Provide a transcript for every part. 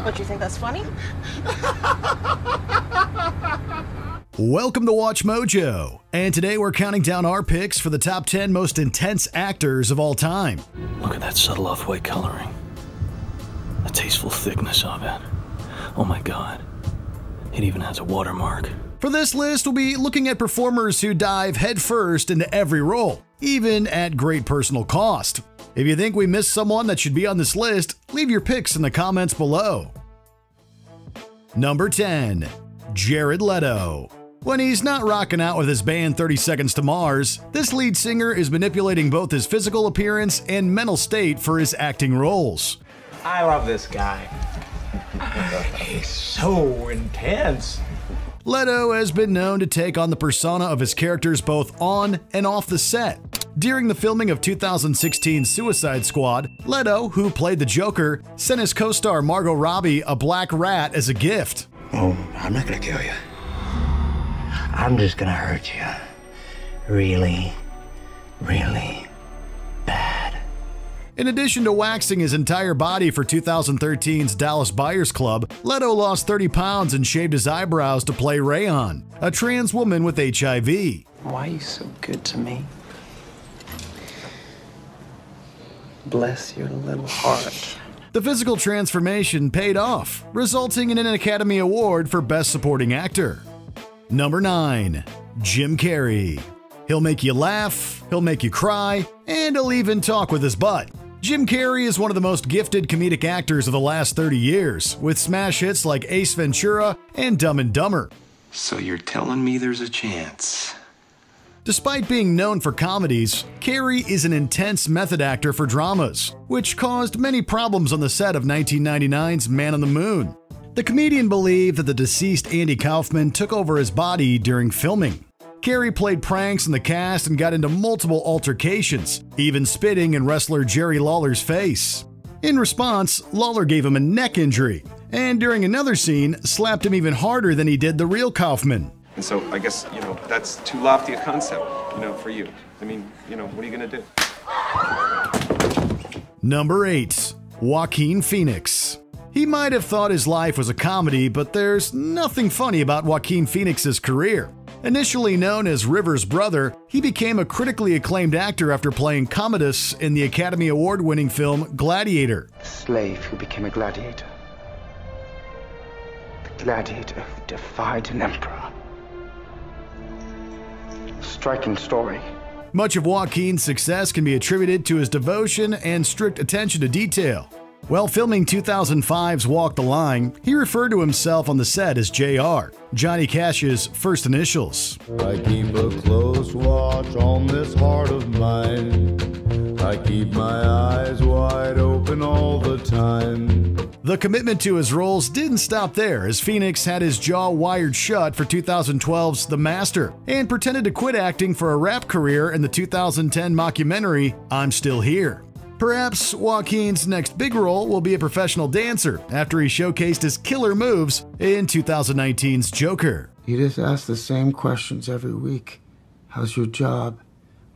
What, you think that's funny? Welcome to Watch Mojo, and today we're counting down our picks for the top 10 most intense actors of all time. Look at that subtle off-white coloring. The tasteful thickness of it. Oh my god. It even has a watermark. For this list, we'll be looking at performers who dive headfirst into every role, even at great personal cost. If you think we missed someone that should be on this list, leave your picks in the comments below. Number 10. Jared Leto. When he's not rocking out with his band 30 Seconds to Mars, this lead singer is manipulating both his physical appearance and mental state for his acting roles. I love this guy. He's so intense. Leto has been known to take on the persona of his characters both on and off the set. During the filming of 2016's Suicide Squad, Leto, who played the Joker, sent his co-star Margot Robbie a black rat as a gift. Oh, I'm not gonna kill you. I'm just gonna hurt you. Really, really bad. In addition to waxing his entire body for 2013's Dallas Buyers Club, Leto lost 30 pounds and shaved his eyebrows to play Rayon, a trans woman with HIV. Why are you so good to me? Bless your little heart. The physical transformation paid off, resulting in an Academy Award for Best Supporting Actor. Number 9. Jim Carrey. He'll make you laugh, he'll make you cry, and he'll even talk with his butt. Jim Carrey is one of the most gifted comedic actors of the last 30 years, with smash hits like Ace Ventura and Dumb and Dumber. So you're telling me there's a chance? Despite being known for comedies, Carrey is an intense method actor for dramas, which caused many problems on the set of 1999's Man on the Moon. The comedian believed that the deceased Andy Kaufman took over his body during filming. Carrey played pranks in the cast and got into multiple altercations, even spitting in wrestler Jerry Lawler's face. In response, Lawler gave him a neck injury, and during another scene, slapped him even harder than he did the real Kaufman. And so I guess, that's too lofty a concept, for you. I mean, what are you gonna do? Number 8. Joaquin Phoenix. He might have thought his life was a comedy, but there's nothing funny about Joaquin Phoenix's career. Initially known as River's brother, he became a critically acclaimed actor after playing Commodus in the Academy Award-winning film Gladiator. The slave who became a gladiator. The gladiator who defied an emperor. Striking story. Much of Joaquin's success can be attributed to his devotion and strict attention to detail. While filming 2005's Walk the Line, he referred to himself on the set as JR, Johnny Cash's first initials. I keep a close watch on this heart of mine. I keep my eyes wide open all the time. The commitment to his roles didn't stop there, as Phoenix had his jaw wired shut for 2012's The Master and pretended to quit acting for a rap career in the 2010 mockumentary I'm Still Here. Perhaps Joaquin's next big role will be a professional dancer after he showcased his killer moves in 2019's Joker. You just ask the same questions every week. How's your job?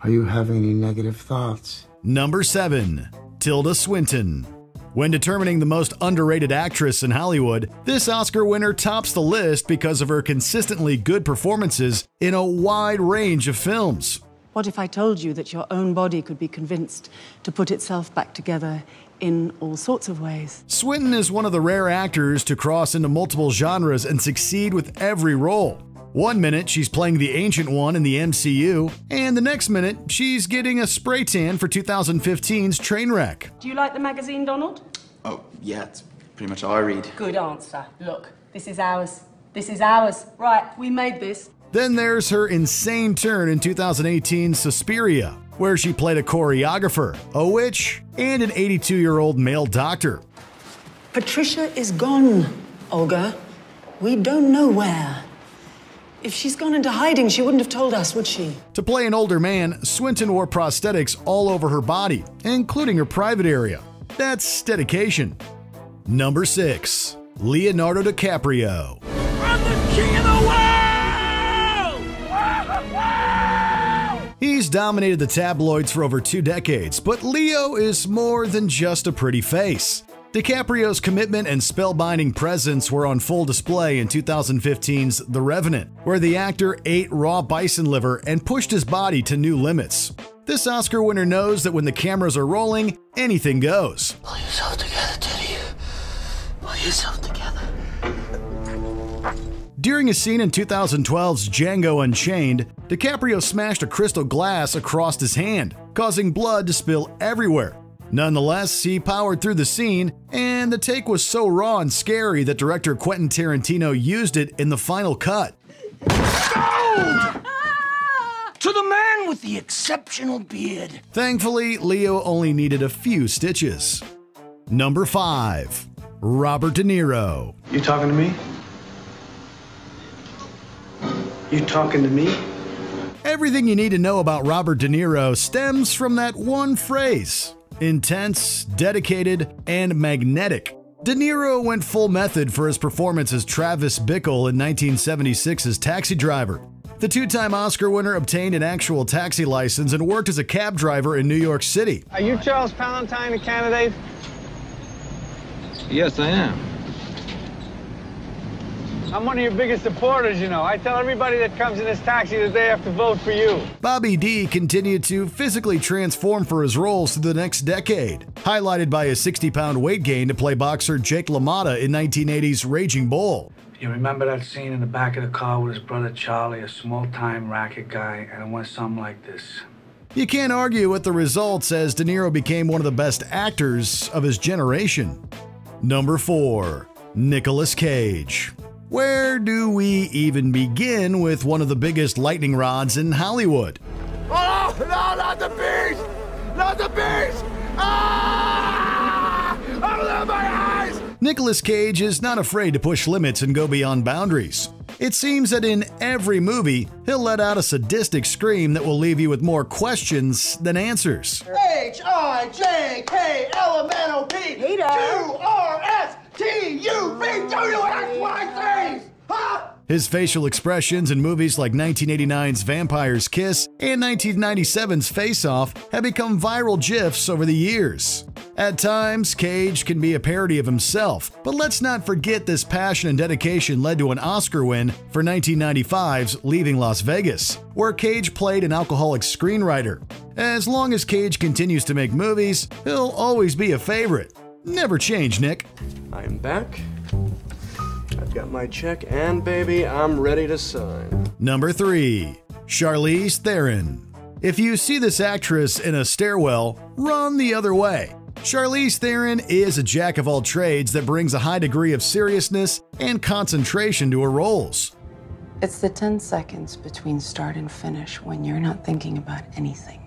Are you having any negative thoughts? Number 7. Tilda Swinton. When determining the most underrated actress in Hollywood, this Oscar winner tops the list because of her consistently good performances in a wide range of films. What if I told you that your own body could be convinced to put itself back together in all sorts of ways? Swinton is one of the rare actors to cross into multiple genres and succeed with every role. One minute she's playing the Ancient One in the MCU, and the next minute she's getting a spray tan for 2015's Trainwreck. Do you like the magazine, Donald? Oh, yeah, it's pretty much all I read. Good answer. Look, this is ours. This is ours. Right, we made this. Then there's her insane turn in 2018's Suspiria, where she played a choreographer, a witch, and an 82-year-old male doctor. Patricia is gone, Olga. We don't know where. If she's gone into hiding, she wouldn't have told us, would she? To play an older man, Swinton wore prosthetics all over her body, including her private area. That's dedication. Number 6. Leonardo DiCaprio. I'm the king of the world! He's dominated the tabloids for over 2 decades, but Leo is more than just a pretty face. DiCaprio's commitment and spellbinding presence were on full display in 2015's The Revenant, where the actor ate raw bison liver and pushed his body to new limits. This Oscar winner knows that when the cameras are rolling, anything goes. Pull yourself together, Teddy. Pull yourself together. During a scene in 2012's Django Unchained, DiCaprio smashed a crystal glass across his hand, causing blood to spill everywhere. Nonetheless, he powered through the scene, and the take was so raw and scary that director Quentin Tarantino used it in the final cut. To the man with the exceptional beard. Thankfully, Leo only needed a few stitches. Number 5. Robert De Niro. You talking to me? You talking to me? Everything you need to know about Robert De Niro stems from that one phrase: intense, dedicated, and magnetic. De Niro went full method for his performance as Travis Bickle in 1976's Taxi Driver. The two-time Oscar winner obtained an actual taxi license and worked as a cab driver in New York City. Are you Charles Palantine, the candidate? Yes, I am. I'm one of your biggest supporters, you know. I tell everybody that comes in this taxi that they have to vote for you. Bobby D continued to physically transform for his roles through the next decade, highlighted by his 60-pound weight gain to play boxer Jake LaMotta in 1980's Raging Bull. You remember that scene in the back of the car with his brother Charlie, a small-time racket guy, and it went something like this. You can't argue with the results, as De Niro became one of the best actors of his generation. Number 4. Nicolas Cage. Where do we even begin with one of the biggest lightning rods in Hollywood? Oh, no, not the beast! Not the beast! Ah! Open my eyes! Nicolas Cage is not afraid to push limits and go beyond boundaries. It seems that in every movie, he'll let out a sadistic scream that will leave you with more questions than answers. H-I-J-K-L-M-N-O-P Q-R-S-T-U-V-W-X-Y-Z! His facial expressions in movies like 1989's Vampire's Kiss and 1997's Face Off have become viral GIFs over the years. At times, Cage can be a parody of himself, but let's not forget this passion and dedication led to an Oscar win for 1995's Leaving Las Vegas, where Cage played an alcoholic screenwriter. As long as Cage continues to make movies, he'll always be a favorite. Never change, Nick. I am back. I've got my check, and baby, I'm ready to sign. Number 3. Charlize Theron. If you see this actress in a stairwell, run the other way. Charlize Theron is a jack of all trades that brings a high degree of seriousness and concentration to her roles. It's the 10 seconds between start and finish when you're not thinking about anything.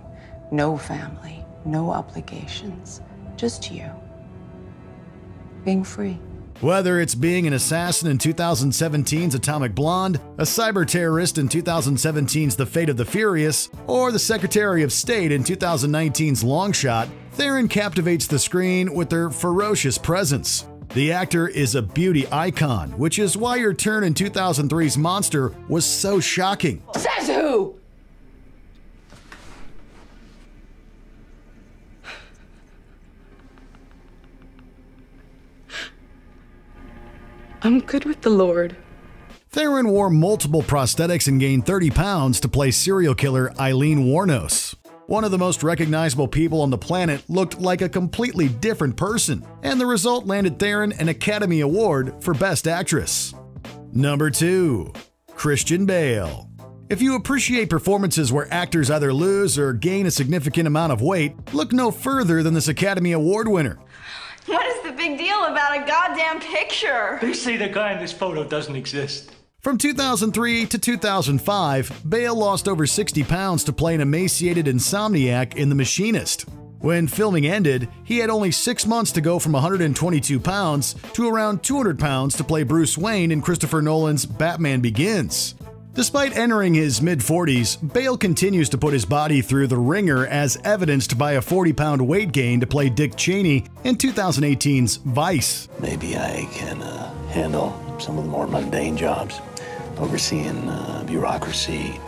No family, no obligations, just you. Being free. Whether it's being an assassin in 2017's Atomic Blonde, a cyber terrorist in 2017's The Fate of the Furious, or the Secretary of State in 2019's Long Shot, Theron captivates the screen with her ferocious presence. The actor is a beauty icon, which is why her turn in 2003's Monster was so shocking. Says who? I'm good with the Lord. Theron wore multiple prosthetics and gained 30 pounds to play serial killer Eileen Wuornos. One of the most recognizable people on the planet looked like a completely different person, and the result landed Theron an Academy Award for Best Actress. Number 2. Christian Bale. If you appreciate performances where actors either lose or gain a significant amount of weight, look no further than this Academy Award winner. What is the big deal about a goddamn picture? They say the guy in this photo doesn't exist. From 2003 to 2005, Bale lost over 60 pounds to play an emaciated insomniac in The Machinist. When filming ended, he had only 6 months to go from 122 pounds to around 200 pounds to play Bruce Wayne in Christopher Nolan's Batman Begins. Despite entering his mid-40s, Bale continues to put his body through the ringer, as evidenced by a 40-pound weight gain to play Dick Cheney in 2018's Vice. Maybe I can handle some of the more mundane jobs, overseeing bureaucracy,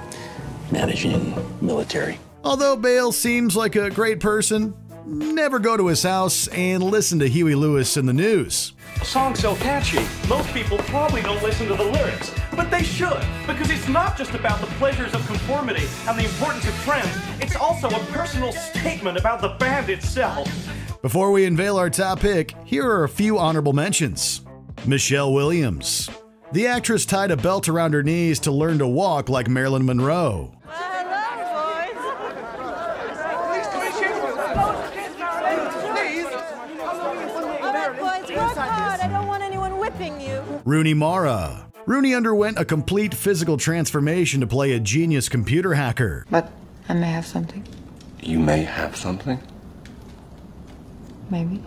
managing military. Although Bale seems like a great person, never go to his house and listen to Huey Lewis in the news. A song's so catchy, most people probably don't listen to the lyrics. But they should, because it's not just about the pleasures of conformity and the importance of trends, it's also a personal statement about the band itself. Before we unveil our top pick, here are a few honorable mentions. Michelle Williams. The actress tied a belt around her knees to learn to walk like Marilyn Monroe. Rooney Mara. Rooney underwent a complete physical transformation to play a genius computer hacker. But I may have something. You may have something? Maybe.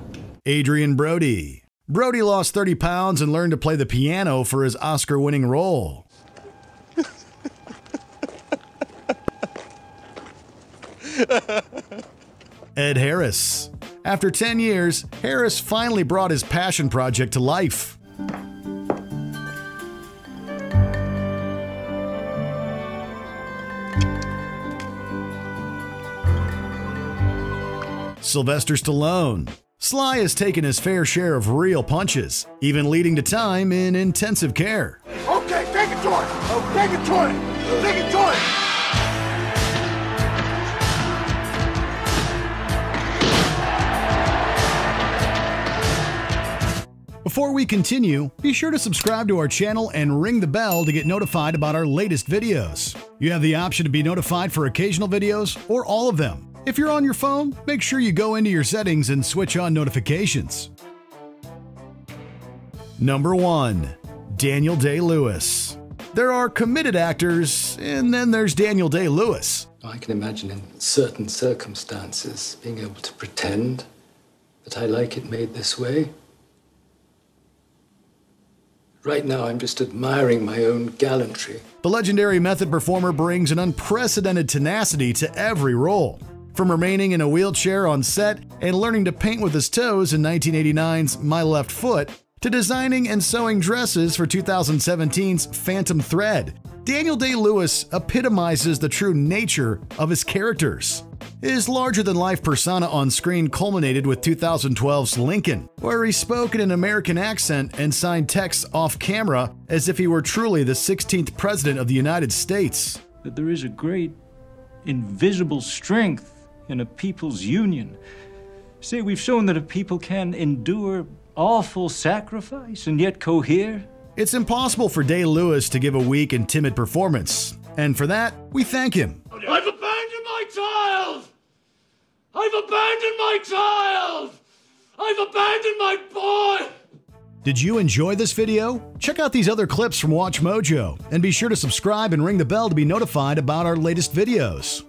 Adrian Brody. Brody lost 30 pounds and learned to play the piano for his Oscar-winning role. Ed Harris. After 10 years, Harris finally brought his passion project to life. Sylvester Stallone. Sly has taken his fair share of real punches, even leading to time in intensive care. Okay, take it to him! Take it to him! Take it to him! Before we continue, be sure to subscribe to our channel and ring the bell to get notified about our latest videos. You have the option to be notified for occasional videos or all of them. If you're on your phone, make sure you go into your settings and switch on notifications. Number 1. Daniel Day-Lewis. There are committed actors, and then there's Daniel Day-Lewis. I can imagine in certain circumstances being able to pretend that I like it made this way. Right now, I'm just admiring my own gallantry. The legendary method performer brings an unprecedented tenacity to every role. From remaining in a wheelchair on set and learning to paint with his toes in 1989's My Left Foot, to designing and sewing dresses for 2017's Phantom Thread, Daniel Day-Lewis epitomizes the true nature of his characters. His larger-than-life persona on screen culminated with 2012's Lincoln, where he spoke in an American accent and signed texts off-camera as if he were truly the 16th President of the United States. That there is a great invisible strength in a people's union. Say, we've shown that a people can endure awful sacrifice and yet cohere. It's impossible for Day-Lewis to give a weak and timid performance, and for that, we thank him. I've abandoned my child! I've abandoned my child! I've abandoned my boy! Did you enjoy this video? Check out these other clips from WatchMojo, and be sure to subscribe and ring the bell to be notified about our latest videos.